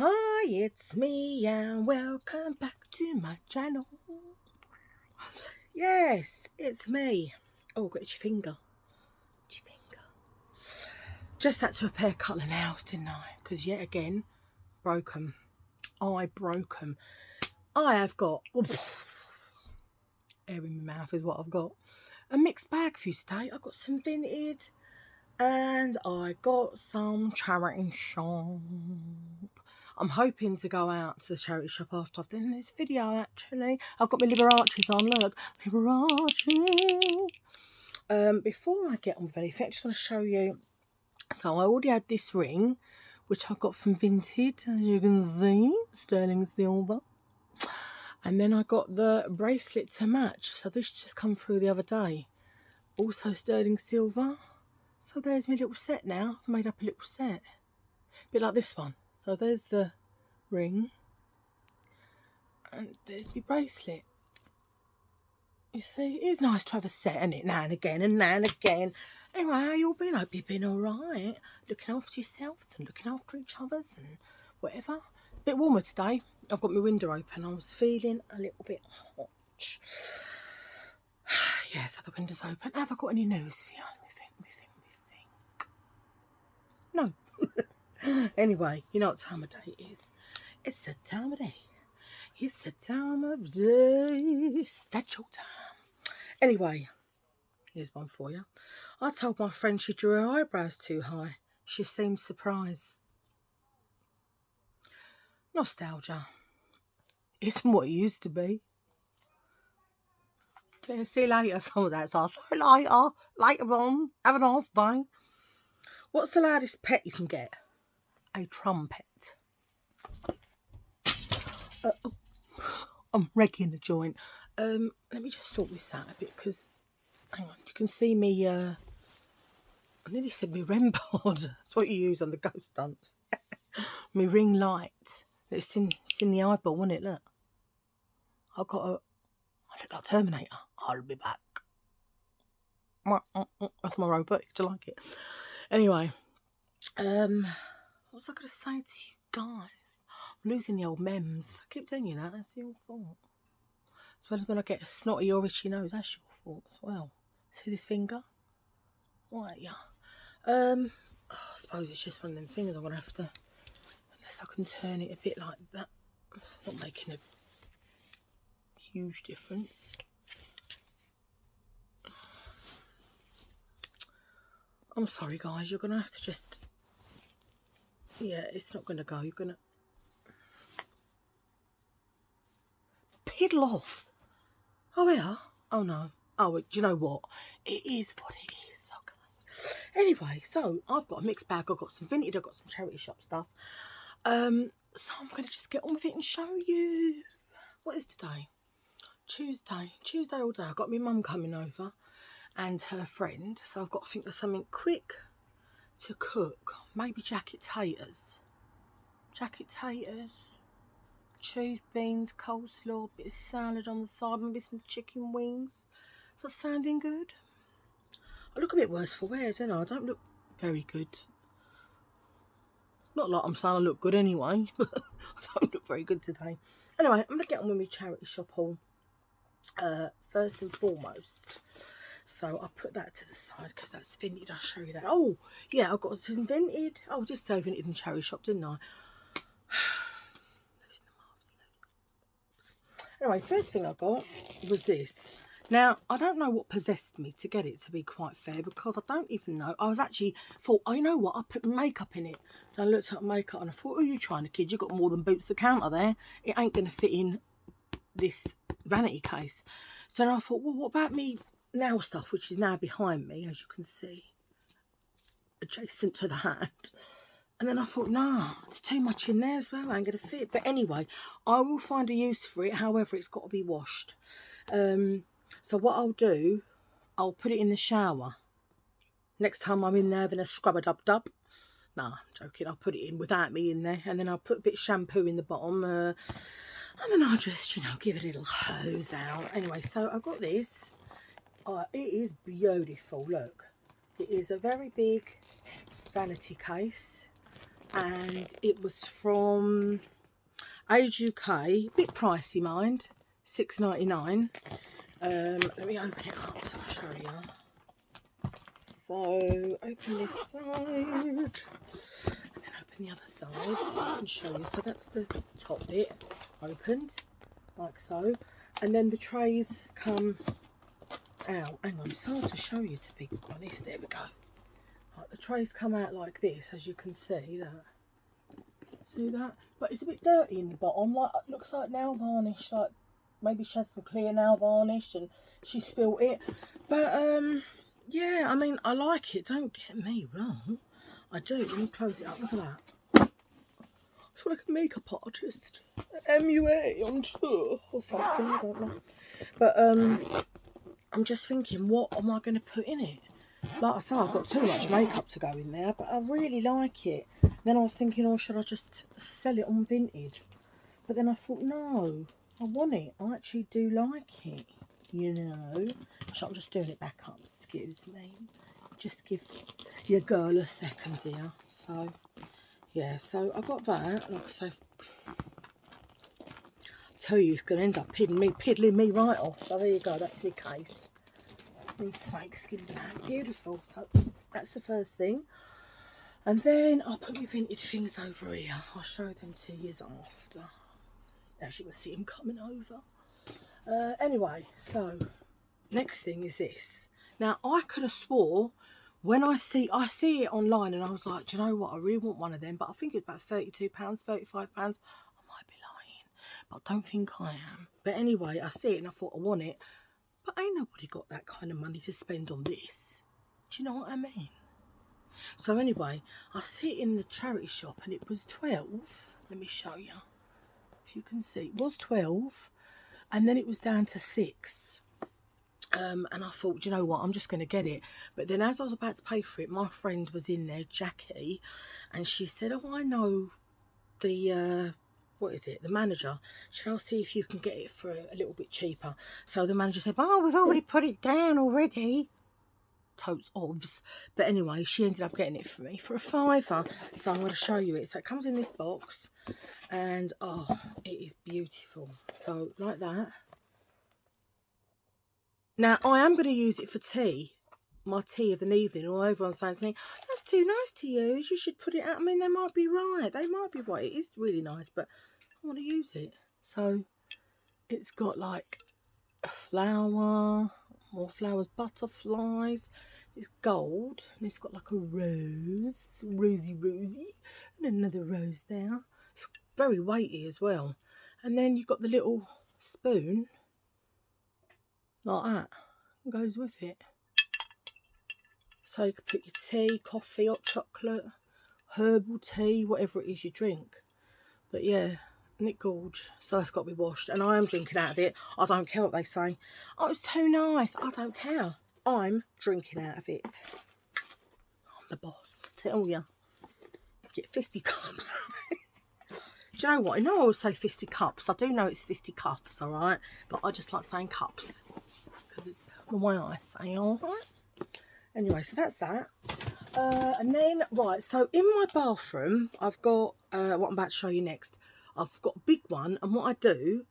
Hi, it's me and welcome back to my channel. Yes, it's me. Oh, got your finger. Just had to repair a couple of nails, didn't I? Because yet again, broke them. I broke them. I have got, air in my mouth is what I've got. A mixed bag for you today. I've got some Vinted and I got some charity shop. I'm hoping to go out to the charity shop after I've done this video, actually. I've got my Liberace's on, look. Liberace. Before I get on with anything, I just want to show you. So I already had this ring, which I got from Vinted, as you can see, sterling silver. And then I got the bracelet to match. So this just come through the other day. Also sterling silver. So there's my little set now. I've made up a little set. A bit like this one. So there's the ring. And there's my bracelet. You see, it's nice to have a set, isn't it? Now and again and now and again. Anyway, how you all been? I hope you've been alright. Looking after yourselves and looking after each other's and whatever. A bit warmer today. I've got my window open. I was feeling a little bit hot. Yeah, so the window's open. Have I got any news for you? No. Anyway, you know what time of day it is. It's the time of day. It's the time of day. It's that your time. Anyway, here's one for you. I told my friend she drew her eyebrows too high. She seemed surprised. Nostalgia. Isn't what it used to be. Yeah, see you later. Someone's outside. See you later. Later on. Have a nice day. What's the loudest pet you can get? A trumpet. I'm wrecking the joint. Let me just sort this out a bit because, hang on, you can see me, I nearly said me REM pod. That's what you use on the ghost stunts. Me ring light. It's in the eyeball, isn't it? Look. I look like Terminator. I'll be back. That's my robot. Do you like it? Anyway, what was I going to say to you guys? I'm losing the old memes. I keep telling you that. That's your fault. As well as when I get a snotty or itchy nose, that's your fault as well. See this finger? Right, yeah. I suppose it's just one of them things I'm going to have to, unless I can turn it a bit like that. It's not making a huge difference. I'm sorry, guys. You're going to have to just, yeah, it's not going to go. You're going to piddle off. Oh, yeah. Oh, no. Oh, do you know what? It is what it is. Okay. Anyway, so I've got a mixed bag. I've got some Vintage. I've got some charity shop stuff. So I'm going to just get on with it and show you. What is today? Tuesday. Tuesday all day. I've got my mum coming over and her friend. So I've got to think of something quick to cook. Maybe jacket taters. Cheese, beans, coleslaw, bit of salad on the side, maybe some chicken wings. Is that sounding good? I look a bit worse for wear, don't I? I don't look very good. Not like I'm saying I look good anyway, but I don't look very good today. Anyway, I'm going to get on with my charity shop haul first and foremost. So I'll put that to the side because that's Vintage. I'll show you that. Oh, yeah, I've got some Vintage. Oh, just say Vintage and charity shop, didn't I? Anyway, first thing I got was this. Now, I don't know what possessed me to get it, to be quite fair, because I don't even know. I was actually thought, oh, you know what? I put makeup in it. And I looked at makeup and I thought, oh, you trying to kid? You've got more than boots the counter there. It ain't going to fit in this vanity case. So then I thought, well, what about me nail stuff, which is now behind me, as you can see, adjacent to the hat. And then I thought, nah, it's too much in there as well. I ain't going to fit. But anyway, I will find a use for it. However, it's got to be washed. So what I'll do, I'll put it in the shower. Next time I'm in there having a scrub-a-dub-dub. Nah, I'm joking. I'll put it in without me in there. And then I'll put a bit of shampoo in the bottom. And then I'll just, you know, give it a little hose out. Anyway, so I've got this. It is beautiful. Look. It is a very big vanity case. and it was from Age UK, a bit pricey, mind, £6.99. Let me open it up so I'll show you. So open this side and then open the other side so I can show you. So that's the top bit opened like so, and then the trays come out. Hang on, it's hard to show you, to be honest. There we go. Right, the trays come out like this, as you can see. That, see that? But it's a bit dirty in the bottom. Like, it looks like nail varnish. Like maybe she had some clear nail varnish and she spilt it. But yeah, I mean, I like it. Don't get me wrong. I do. Let me close it up. Look at that. I feel like a makeup artist. MUA on tour or something. I don't know. But I'm just thinking, what am I going to put in it? Like I said, I've got too much makeup to go in there, but I really like it. Then I was thinking, oh, should I just sell it on Vinted? But then I thought, no, I want it. I actually do like it, you know. So I'm just doing it back up, excuse me. Just give your girl a second here. So, yeah, so I got that. Like I say, I tell you, it's going to end up piddling me right off. So there you go, that's the case. In snakeskin black, beautiful. So that's the first thing. And then I'll put my vintage things over here. I'll show them to you after. As you can see them coming over. Anyway, so next thing is this. Now I could have swore when I see it online and I was like, do you know what? I really want one of them, but I think it's about £32, £35. I might be lying, but I don't think I am. But anyway, I see it and I thought I want it. But ain't nobody got that kind of money to spend on this. Do you know what I mean? So anyway, I see it in the charity shop and it was 12. Let me show you. If you can see, it was 12. And then it was down to 6. And I thought, do you know what? I'm just going to get it. But then as I was about to pay for it, my friend was in there, Jackie. And she said, oh, I know the... what is it, the manager, shall I see if you can get it for a little bit cheaper? So the manager said, oh, we've already put it down already. Totes ofs. But anyway, she ended up getting it for me for £5. So I'm going to show you it. So it comes in this box and oh, it is beautiful. So like that. Now I am going to use it for tea, my tea of the evening. All everyone's saying to me, that's too nice to use, you should put it out. I mean, they might be right, it is really nice, but I want to use it. So it's got like a flower, more flowers, butterflies, it's gold, and it's got like a rose, rosy, and another rose there. It's very weighty as well. And then you've got the little spoon like that, it goes with it. So you can put your tea, coffee, hot chocolate, herbal tea, whatever it is you drink. But yeah, isn't it gorge? So that's got to be washed. And I am drinking out of it. I don't care what they say. Oh, it's too nice. I don't care. I'm drinking out of it. I'm the boss, I tell you. Get fisty cups. Do you know what? I know I always say fisty cups. I do know it's fisty cuffs, alright? But I just like saying cups. Because it's the way I say, alright? Anyway, so that's that. And then, right, so in my bathroom, I've got, what I'm about to show you next. I've got a big one, and what I do,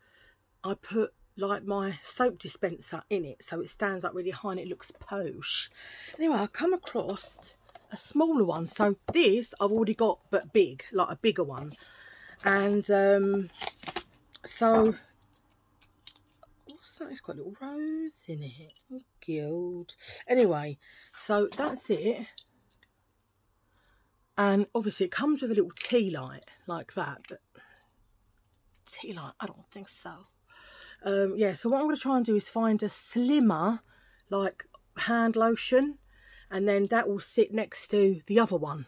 I put, like, my soap dispenser in it, so it stands up really high and it looks posh. Anyway, I come across a smaller one. So this, I've already got, but big, like a bigger one. And, so... it's got a little rose in it. Oh, gild. Anyway, so that's it. And obviously it comes with a little tea light like that. But tea light, I don't think so. Yeah, so what I'm going to try and do is find a slimmer, like, hand lotion. And then that will sit next to the other one.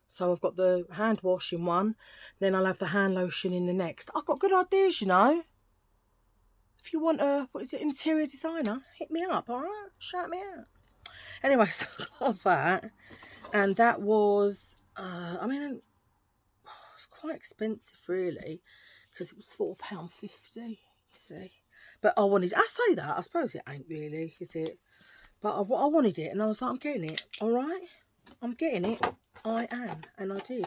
So I've got the hand wash in one. Then I'll have the hand lotion in the next. I've got good ideas, you know. If you want a, what is it, interior designer, hit me up, alright? Shout me out. Anyway, so I got that. And that was, I mean, it's quite expensive, really. Because it was £4.50, you see. But I wanted, I say that, I suppose it ain't really, is it? But I wanted it, and I was like, I'm getting it, alright? I'm getting it. I am, and I did.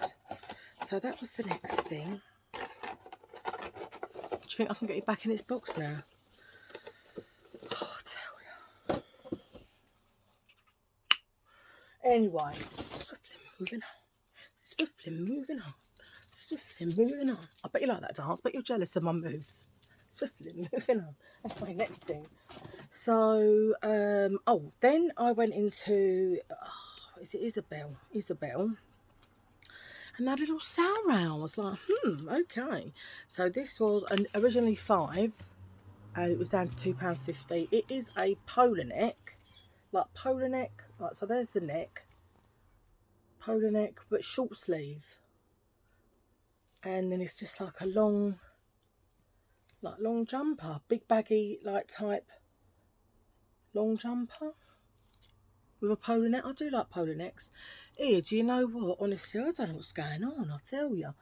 So that was the next thing. Do you think I can get it back in its box now? Oh, I tell you. Anyway, swiftly moving on. Swiftly moving on. Swiftly moving on. I bet you like that dance, but you're jealous of my moves. Swiftly moving on. That's my next thing. So, then I went into, is it Isabel? And that little sale round. I was like, okay. So this was originally £5, and it was down to £2.50. It is a polar neck, like so there's the neck, polar neck, but short sleeve. And then it's just like a long jumper, big baggy, like type long jumper with a polo neck. I do like polo necks. Here, do you know what? Honestly, I don't know what's going on, I'll tell you.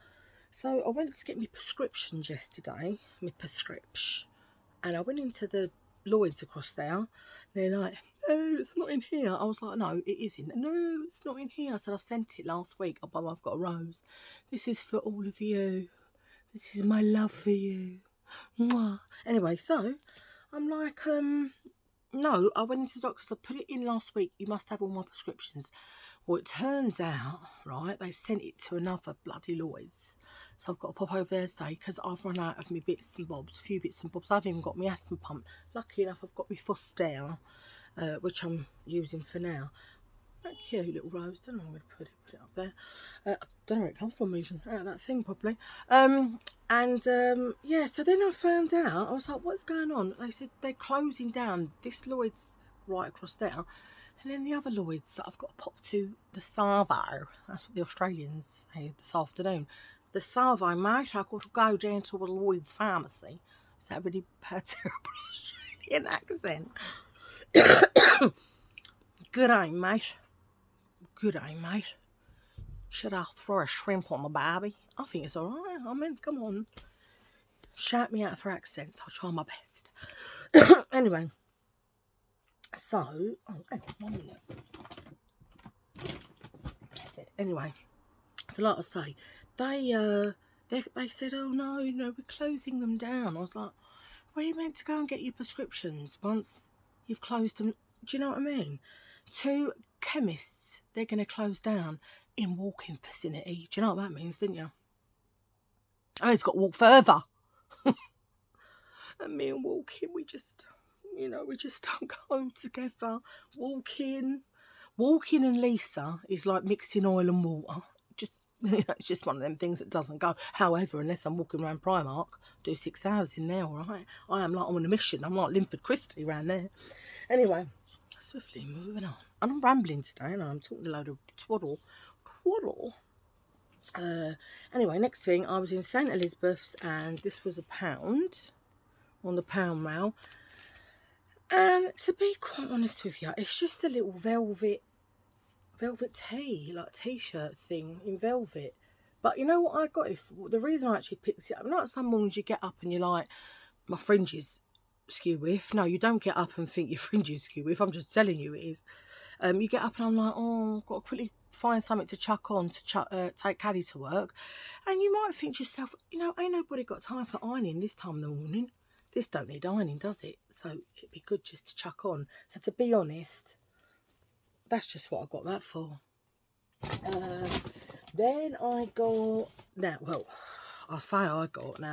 So I went to get my prescriptions yesterday, and I went into the Lloyd's across there. They're like, no, it's not in here. I was like, no, it isn't. No, it's not in here. So I sent it last week. Oh, but I've got a rose. This is for all of you. This is my love for you. Mwah. Anyway, so I'm like, no, I went into the doctor's. I put it in last week. You must have all my prescriptions. Well, it turns out, right, they sent it to another bloody Lloyd's. So I've got to pop over there today because I've run out of my bits and bobs, a few bits and bobs. I've even got my asthma pump. Lucky enough, I've got my Foster, which I'm using for now. That cute little rose. Don't know where to put it up there. I don't know where it come from even. Out of that thing probably. Yeah, so then I found out, I was like, what's going on? They said they're closing down this Lloyd's right across there. And then the other Lloyd's that I've got to pop to the Savo. That's what the Australians say this afternoon. The Savo, mate. I've got to go down to a Lloyd's pharmacy. Is that a really bad, terrible Australian accent? Good aim, mate. Good aim, mate. Should I throw a shrimp on the barbie? I think it's alright. I mean, come on. Shout me out for accents. I'll try my best. Anyway. So, hang on 1 minute. That's it. Anyway, so like I say, they said, oh no, we're closing them down. I was like, where are you meant to go and get your prescriptions once you've closed them? Do you know what I mean? 2 chemists, they're going to close down in walking vicinity. Do you know what that means, didn't you? I mean, it's got to walk further. And me and walking, we just don't go together. Walking and Lisa is like mixing oil and water. It's just one of them things that doesn't go. However, unless I'm walking around Primark, do 6 hours in there, all right? I am like on a mission. I'm like Linford Christie around there. Anyway, swiftly moving on. And I'm rambling today, and I'm talking a load of twaddle. Anyway, next thing, I was in St Elizabeth's, and this was £1 on the pound rail. And to be quite honest with you, it's just a little velvet tee, like t-shirt thing in velvet. But you know what I got it for? The reason I actually picked it up, not some mornings you get up and you're like, my fringes skew with. No, you don't get up and think your fringes skew with. I'm just telling you it is. You get up and I'm like, oh, I've got to quickly find something to chuck on to take Caddy to work. And you might think to yourself, ain't nobody got time for ironing this time in the morning. This don't need ironing, does it? So it'd be good just to chuck on. So to be honest, that's just what I got that for. Then I got,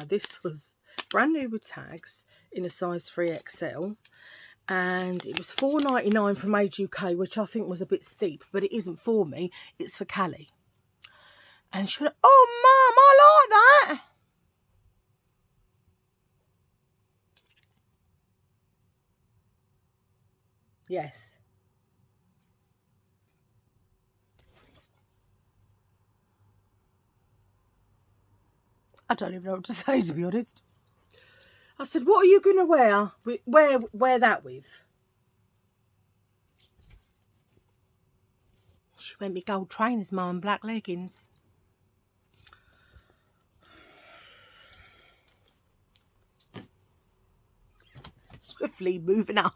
this was brand new with tags in a size 3XL. And it was $4.99 from Age UK, which I think was a bit steep, but it isn't for me. It's for Callie. And she went, oh, Mum, I like that. Yes. I don't even know what to say, to be honest. I said, what are you going to wear? Wear that with? She went me gold trainers, Mum, and black leggings. Swiftly moving on.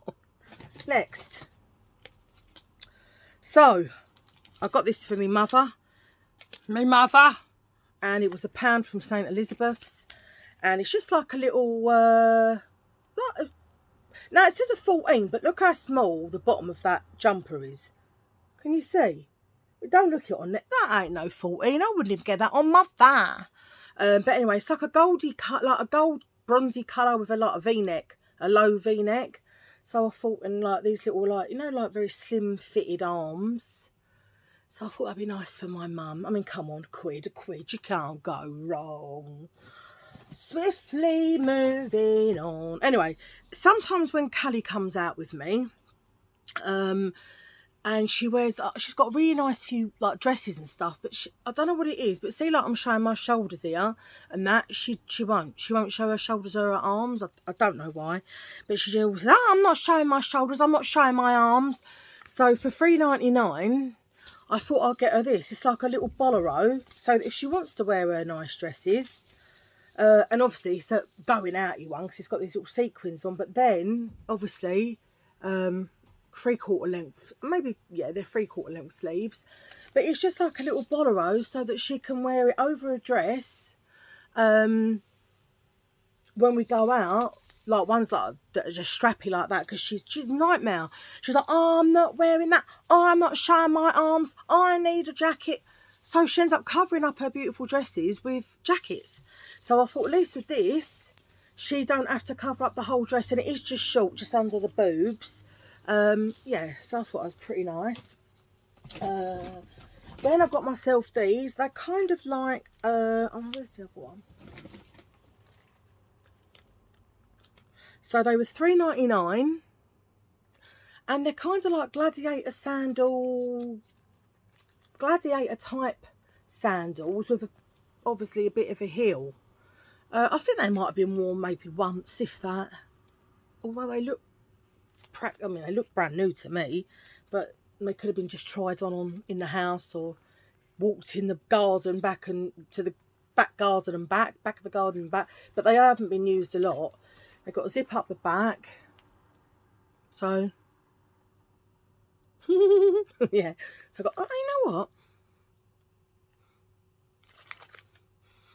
Next. So, I got this for my mother. and it was £1 from St Elizabeth's, and it's just like a little no, it says a 14, but look how small the bottom of that jumper is. Can you see? Don't look it on it. That ain't no 14. I wouldn't even get that on my thigh. But anyway, it's like a goldy cut, like a gold bronzy colour with a lot of V-neck, a low V-neck. So I thought, and like these little, like, you know, like very slim fitted arms. So I thought that'd be nice for my mum. I mean, come on, a quid, you can't go wrong. Swiftly moving on. Anyway, sometimes when Callie comes out with me, and she wears, she's got a really nice few like dresses and stuff, but I don't know what it is, but see, like I'm showing my shoulders here, and that she won't show her shoulders or her arms. I don't know why, but she always says, I'm not showing my shoulders, I'm not showing my arms. So for £3.99, I thought I'd get her this. It's like a little bolero, so that if she wants to wear her nice dresses, and obviously it's a going outy one because it's got these little sequins on, but then obviously 3/4 length, maybe, yeah, they're 3/4 length sleeves, but it's just like a little bolero so that she can wear it over a dress when we go out, like ones like that are just strappy like that, because she's a nightmare. She's like, oh, I'm not wearing that, oh, I'm not showing my arms, I need a jacket. So she ends up covering up her beautiful dresses with jackets. So I thought, at least with this, she don't have to cover up the whole dress, and it is just short, just under the boobs. Yeah, so I thought it was pretty nice. Then I got myself these. They're kind of like, oh, where's the other one? So they were £3.99, and they're kind of like gladiator type sandals with obviously a bit of a heel. I think they might have been worn maybe once, if that. Although they look, I mean, they look brand new to me, but they could have been just tried on in the house, or walked in the garden back and to the back garden and back of the garden and back. But they haven't been used a lot. They've got a zip up the back. So, yeah. So I got, oh, you know what?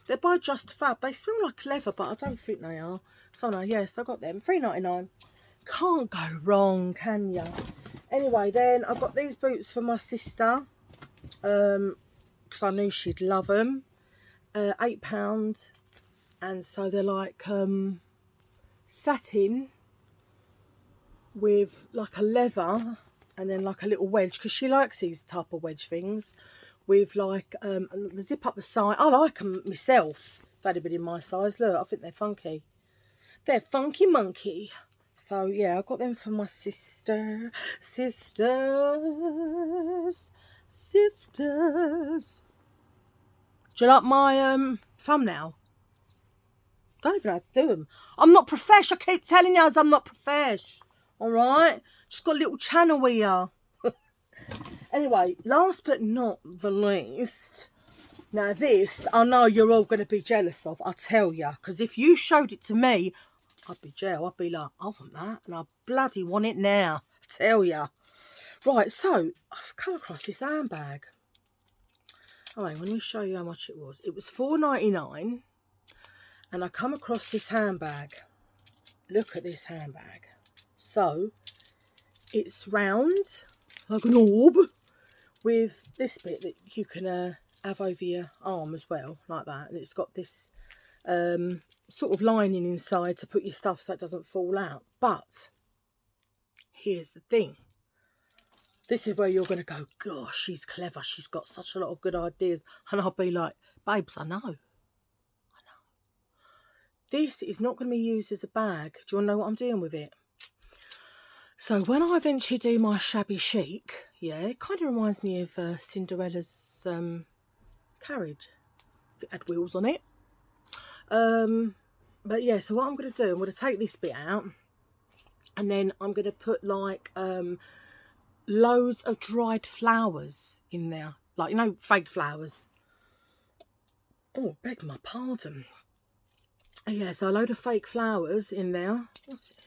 They're by Just Fab. They smell like leather, but I don't think they are. So no, yes, I got them. £3.99. Can't go wrong, can ya? Anyway, then I got these boots for my sister, because I knew she'd love them. £8, and so they're like satin with like a leather, and then like a little wedge, because she likes these type of wedge things with like the zip up the side. I like them myself. If they'd have been in my size, look, I think they're funky. They're funky monkey. So yeah, I got them for my sister. Sisters. Do you like my thumbnail? Don't even know how to do them. I'm not profesh. I keep telling you I'm not profesh. Alright? Just got a little channel here. Anyway, last but not the least. Now this, I know you're all going to be jealous of, I'll tell you. Because if you showed it to me, I'd be jealous. I'd be like, I want that. And I bloody want it now. I tell you. Right, so I've come across this handbag. Oh, hang on, let me show you how much it was. It was £4.99. And I come across this handbag. Look at this handbag. So, it's round, like an orb, with this bit that you can have over your arm as well, like that. And it's got this sort of lining inside to put your stuff so it doesn't fall out. But here's the thing. This is where you're going to go, gosh, she's clever. She's got such a lot of good ideas. And I'll be like, babes, I know. This is not going to be used as a bag. Do you want to know what I'm doing with it? So when I eventually do my shabby chic, yeah, it kind of reminds me of Cinderella's carriage. If it had wheels on it. But yeah, so what I'm going to do, I'm going to take this bit out. And then I'm going to put like loads of dried flowers in there. Like, you know, fake flowers. Oh, beg my pardon. Yeah, so a load of fake flowers in there. What's this?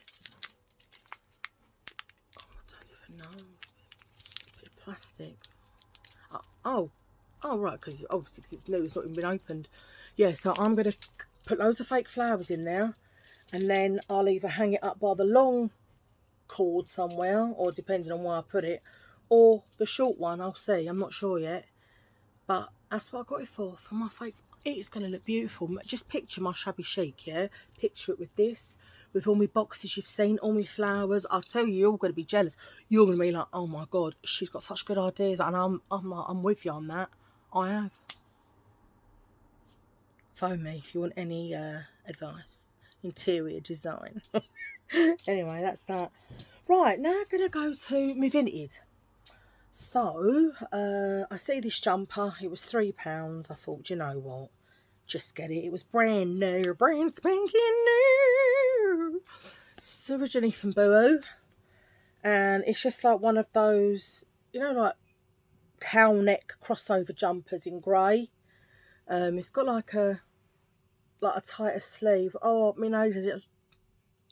Oh, I don't even know. A bit of plastic. Oh, Oh, right, because obviously it's new, it's not even been opened. Yeah, so I'm going to put loads of fake flowers in there, and then I'll either hang it up by the long cord somewhere, or depending on where I put it, or the short one, I'll see. I'm not sure yet. But that's what I got it for my fake. It's going to look beautiful. Just picture my shabby chic, yeah? Picture it with this, with all my boxes you've seen, all my flowers. I'll tell you, you're all going to be jealous. You're going to be like, oh my God, she's got such good ideas. And I'm with you on that. I have. Phone me if you want any advice. Interior design. Anyway, that's that. Right, now I'm going to go to my Vinted. So, I see this jumper. It was £3. I thought, you know what? Just get it. It was brand new. Brand spanking new. It's originally from Boo. And it's just like one of those, you know, like cowl neck crossover jumpers in grey. It's got like a tighter sleeve. Oh, my nose is it.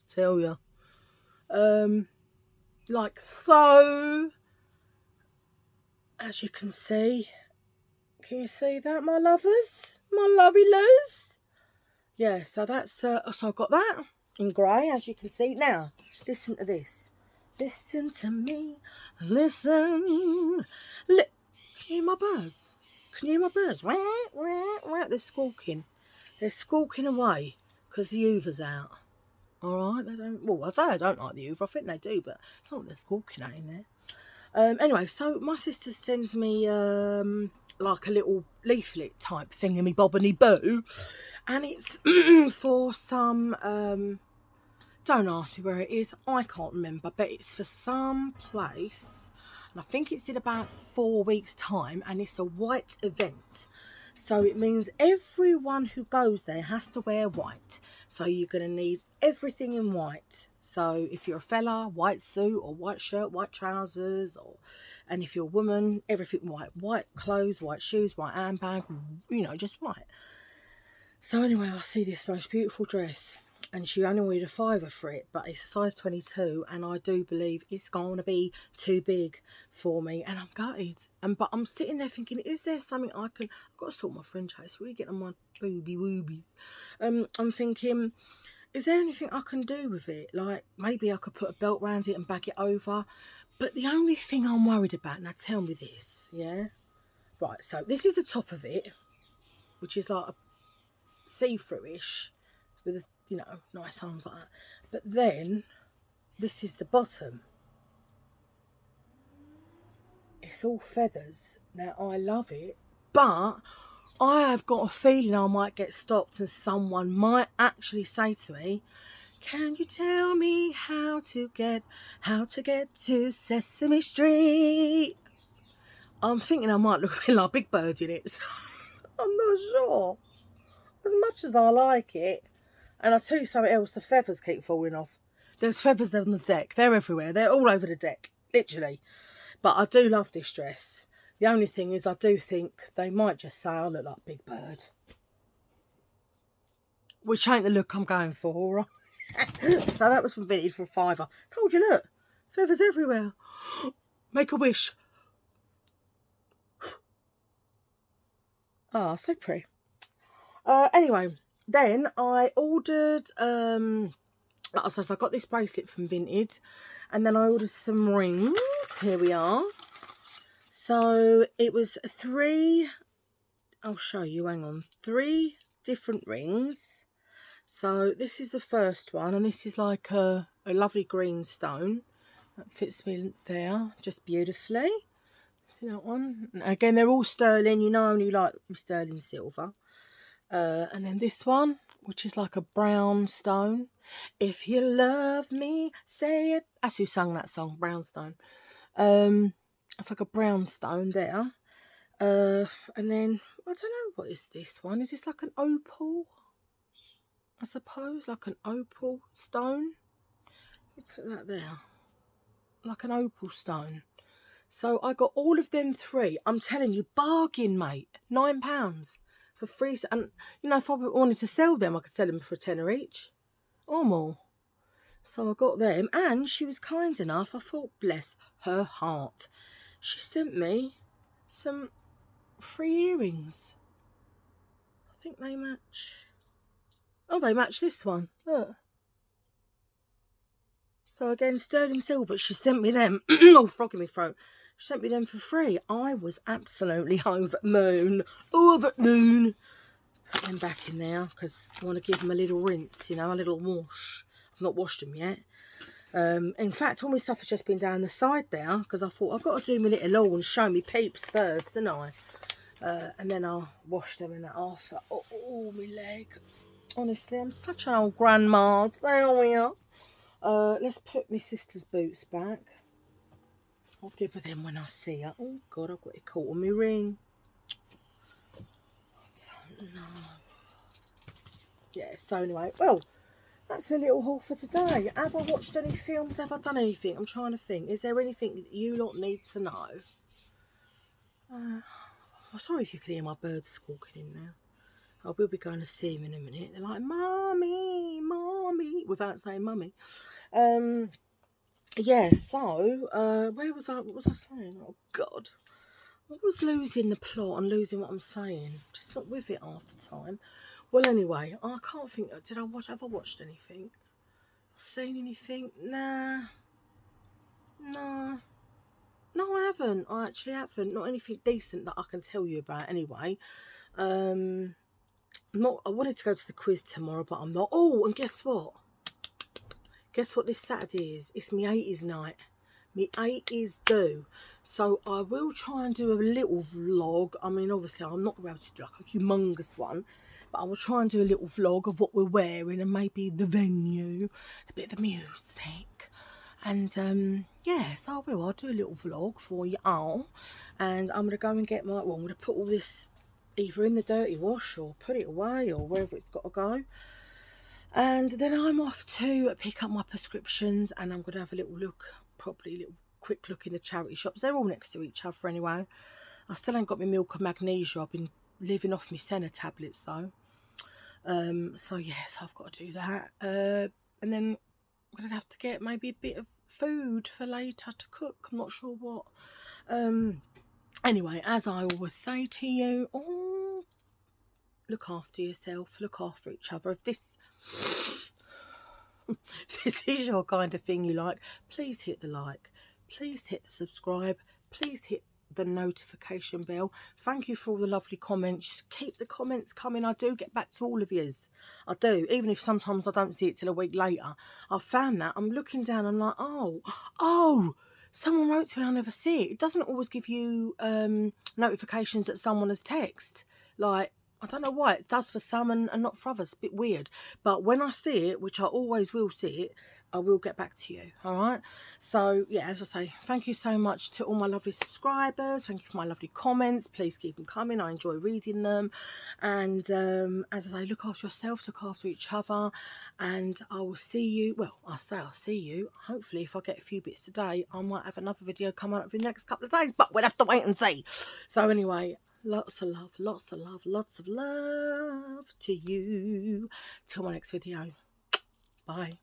Tell you. Like so. As you can see. Can you see that, my lovers? My lovey loves. Yeah, so that's so I got that in grey, as you can see. Now, listen to this. Listen to me. Listen. Can you hear my birds? Can you hear my birds? They're squawking. They're squawking away because the Hoover's out. All right, they don't. Well, I say I don't like the Hoover. I think they do, but it's not what they're squawking at in there. Anyway, so my sister sends me like a little leaflet type thingamy bobbiny boo, and it's for some don't ask me where it is, I can't remember, but it's for some place, and I think it's in about 4 weeks time, and it's a white event. So it means everyone who goes there has to wear white. So you're going to need everything in white. So if you're a fella, white suit or white shirt, white trousers, and if you're a woman, everything white. White clothes, white shoes, white handbag, you know, just white. So anyway, I see this most beautiful dress, and she only wanted a £5 for it, but it's a size 22, and I do believe it's going to be too big for me, and I'm gutted. But I'm sitting there thinking, is there something I can... I've got to sort my French out. It's really getting on my booby woobies. I'm thinking, is there anything I can do with it? Like, maybe I could put a belt around it and back it over. But the only thing I'm worried about... Now, tell me this, yeah? Right, so this is the top of it, which is like a see-through-ish with, you know, nice arms like that. But then this is the bottom. It's all feathers. Now I love it, but I have got a feeling I might get stopped and someone might actually say to me, can you tell me how to get to Sesame Street? I'm thinking I might look a bit like Big Bird in it, so I'm not sure. As much as I like it, and I'll tell you something else, the feathers keep falling off. There's feathers on the deck. They're everywhere. They're all over the deck, literally. But I do love this dress. The only thing is I do think they might just say I look like Big Bird. Which ain't the look I'm going for, all right? So that was from Vintage for £5. Told you, look. Feathers everywhere. Make a wish. Ah, so pretty. Anyway, then I ordered, like I said, I got this bracelet from Vinted, and then I ordered some rings. Here we are. So it was 3, I'll show you, hang on, 3 different rings. So this is the first one, and this is like a lovely green stone. That fits me there just beautifully. See that one? And again, they're all sterling, you know, I only like sterling silver. And then this one, which is like a brown stone. If you love me, say it. That's who sung that song, Brownstone. It's like a brown stone there. And then, I don't know, what is this one? Is this like an opal? I suppose, like an opal stone. Let me put that there. Like an opal stone. So I got all of them 3. I'm telling you, bargain, mate. £9. For free, and you know, if I wanted to sell them, I could sell them for £10 each or more. So I got them, and she was kind enough. I thought, bless her heart, she sent me some 3 earrings. I think they match. Oh, they match this one. Look. So again, sterling silver, but she sent me them. Oh, frog in my throat. She sent me them for free. I was absolutely over the moon. Over the moon. Put them back in there because I want to give them a little rinse, you know, a little wash. I've not washed them yet. In fact, all my stuff has just been down the side there because I thought I've got to do my little haul and show me peeps first, didn't I? And then I'll wash them in that after. Oh, my leg. Honestly, I'm such an old grandma. There we are. Let's put my sister's boots back. I'll give her them when I see her. Oh, God, I've got it caught on my ring. I don't know. Yeah, so anyway, well, that's my little haul for today. Have I watched any films? Have I done anything? I'm trying to think. Is there anything that you lot need to know? I'm sorry if you can hear my birds squawking in there. I will be going to see them in a minute. They're like, Mommy, Mommy, without saying Mummy. Yeah, so, where was I? What was I saying? Oh, God. I was losing the plot and losing what I'm saying. Just not with it half the time. Well, anyway, I can't think. Have I watched anything? Seen anything? Nah. No. No, I haven't. I actually haven't. Not anything decent that I can tell you about anyway. I wanted to go to the quiz tomorrow, but I'm not. Oh, and guess what? Guess what this Saturday is? It's my 80s night. My 80s do. So I will try and do a little vlog. I mean, obviously, I'm not going to be able to do like a humongous one. But I will try and do a little vlog of what we're wearing and maybe the venue, a bit of the music. And, yeah, so I will. I'll do a little vlog for you all. And I'm going to go and get my... Well, I'm going to put all this either in the dirty wash or put it away or wherever it's got to go. And then I'm off to pick up my prescriptions and I'm going to have a little look, probably a little quick look in the charity shops. They're all next to each other anyway. I still ain't got my milk and magnesia. I've been living off my Senna tablets though. So yes, I've got to do that. And then I'm going to have to get maybe a bit of food for later to cook. I'm not sure what. Anyway, as I always say to you, look after yourself, look after each other. If this is your kind of thing you like, please hit the like, please hit the subscribe, please hit the notification bell. Thank you for all the lovely comments. Just keep the comments coming. I do get back to all of yous. I do, even if sometimes I don't see it till a week later. I found that I'm looking down, I'm like, oh, someone wrote to me, I never see it. It doesn't always give you notifications that someone has texted. Like, I don't know why it does for some and not for others. It's a bit weird. But when I see it, which I always will see it, I will get back to you. All right. So, yeah, as I say, thank you so much to all my lovely subscribers. Thank you for my lovely comments. Please keep them coming. I enjoy reading them. And as I say, look after yourselves, look after each other. And I will see you. Well, I say I'll see you. Hopefully, if I get a few bits today, I might have another video come out in the next couple of days. But we'll have to wait and see. So, anyway. Lots of love, lots of love, lots of love to you. Till my next video. Bye.